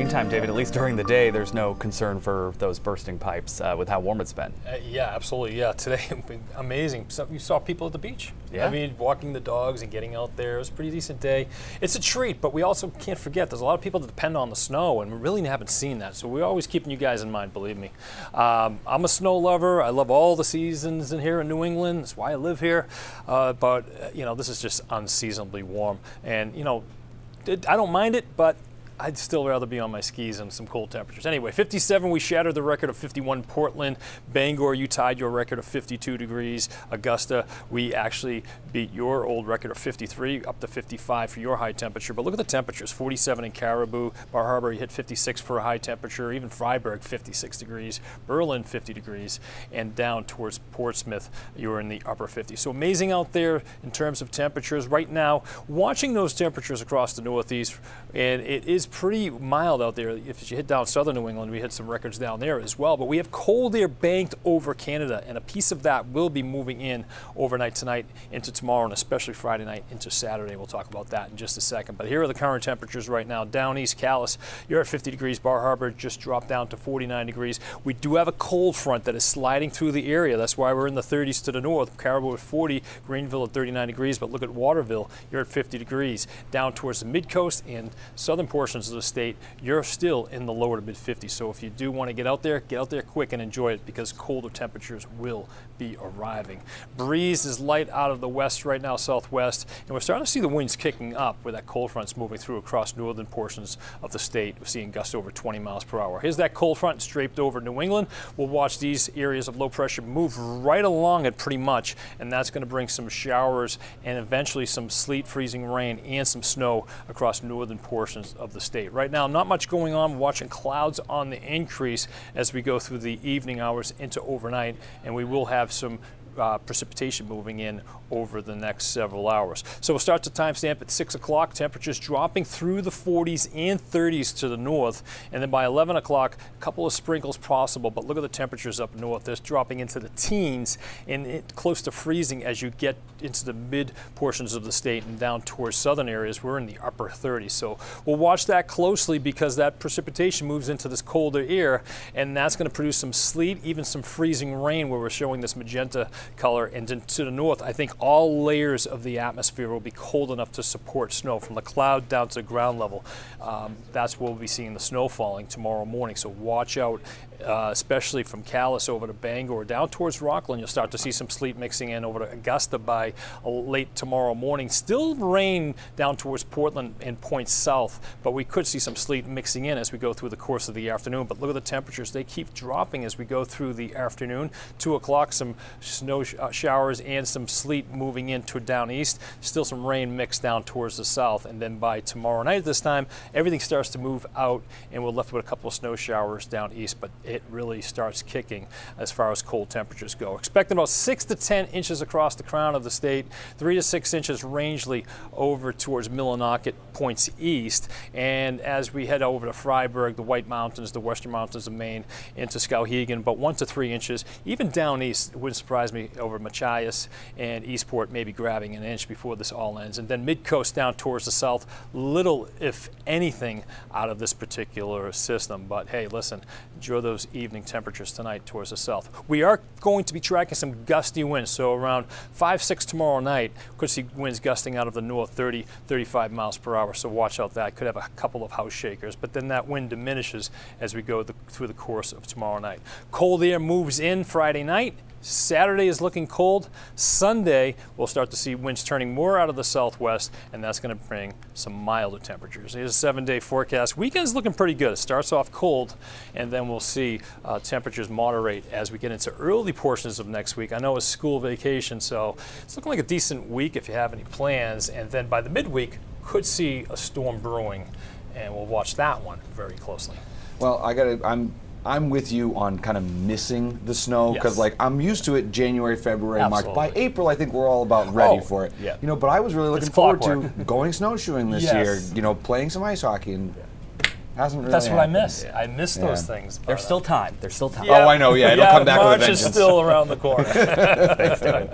Meantime, David, at least during the day, there's no concern for those bursting pipes with how warm it's been. Yeah, absolutely. Yeah, today, amazing. So you saw people at the beach. Yeah. I mean, walking the dogs and getting out there. It was a pretty decent day. It's a treat, but we also can't forget there's a lot of people that depend on the snow, and we really haven't seen that. So we're always keeping you guys in mind, believe me. I'm a snow lover. I love all the seasons in here in New England. That's why I live here. But, you know, this is just unseasonably warm. And, you know, I don't mind it, but I'd still rather be on my skis in some cold temperatures. Anyway, 57, we shattered the record of 51. Portland, Bangor, you tied your record of 52 degrees. Augusta, we actually beat your old record of 53 up to 55 for your high temperature. But look at the temperatures, 47 in Caribou. Bar Harbor, you hit 56 for a high temperature. Even Freiburg, 56 degrees. Berlin, 50 degrees. And down towards Portsmouth, you were in the upper 50s. So amazing out there in terms of temperatures. Right now, watching those temperatures across the Northeast, and it is pretty mild out there. If you hit down southern New England, we hit some records down there as well. But we have cold air banked over Canada, and a piece of that will be moving in overnight tonight into tomorrow, and especially Friday night into Saturday. We'll talk about that in just a second. But here are the current temperatures right now. Down east, Calais, you're at 50 degrees. Bar Harbor just dropped down to 49 degrees. We do have a cold front that is sliding through the area. That's why we're in the 30s to the north. Caribou at 40, Greenville at 39 degrees. But look at Waterville, you're at 50 degrees. Down towards the mid-coast and southern portions of the state, you're still in the lower to mid 50s. So if you do want to get out there quick and enjoy it, because colder temperatures will be arriving. Breeze is light out of the west right now, southwest, and we're starting to see the winds kicking up where that cold front's moving through across northern portions of the state. We're seeing gusts over 20 miles per hour. Here's that cold front draped over New England. We'll watch these areas of low pressure move right along it pretty much, and that's going to bring some showers and eventually some sleet, freezing rain, and some snow across northern portions of the state. Right now, not much going on. We're watching clouds on the increase as we go through the evening hours into overnight, and we will have some precipitation moving in over the next several hours. So we'll start the timestamp at 6 o'clock. Temperatures dropping through the 40s and 30s to the north, and then by 11 o'clock, a couple of sprinkles possible. But look at the temperatures up north. They're dropping into the teens and close to freezing as you get into the mid portions of the state and down towards southern areas. We're in the upper 30s. So we'll watch that closely, because that precipitation moves into this colder air, and that's going to produce some sleet, even some freezing rain, where we're showing this magenta color. And to the north, I think all layers of the atmosphere will be cold enough to support snow from the cloud down to ground level. That's where we'll be seeing the snow falling tomorrow morning. So watch out, especially from Calais over to Bangor, down towards Rockland. You'll start to see some sleet mixing in over to Augusta by late tomorrow morning. Still rain down towards Portland and points south, but we could see some sleet mixing in as we go through the course of the afternoon. But look at the temperatures. They keep dropping as we go through the afternoon. 2 o'clock, some snow showers and some sleet moving into down east. Still some rain mixed down towards the south. And then by tomorrow night at this time, everything starts to move out, and we're left with a couple of snow showers down east. But it really starts kicking as far as cold temperatures go. Expecting about 6 to 10 inches across the crown of the state, 3 to 6 inches Rangeley over towards Millinocket points east. And as we head over to Freiburg, the White Mountains, the Western Mountains of Maine, into Skowhegan, about 1 to 3 inches. Even down east, it wouldn't surprise me, over Machias and Eastport, maybe grabbing an inch before this all ends. And then mid-coast down towards the south, little, if anything, out of this particular system. But hey, listen, enjoy those evening temperatures tonight towards the south. We are going to be tracking some gusty winds, so around 5, 6 tomorrow night, could see winds gusting out of the north 30, 35 miles per hour, so watch out that. Could have a couple of house shakers, but then that wind diminishes as we go through the course of tomorrow night. Cold air moves in Friday night. Saturday is looking cold. Sunday, we'll start to see winds turning more out of the southwest, and that's going to bring some milder temperatures. Here's a 7-day forecast. Weekend's looking pretty good. It starts off cold, and then we'll see temperatures moderate as we get into early portions of next week. I know it's school vacation, so it's looking like a decent week if you have any plans. And then by the midweek, could see a storm brewing, and we'll watch that one very closely. Well, I'm with you on kind of missing the snow, because like I'm used to it January, February, March. By April, I think we're all about ready for it. Yeah. You know, but I was really looking forward to going snowshoeing this year. You know, playing some ice hockey, and hasn't really. That's what happened. I miss. I miss those things. There's still time. There's still time. Oh, I know. Yeah, it'll come back with a March is vengeance. still around the corner. Thanks, David.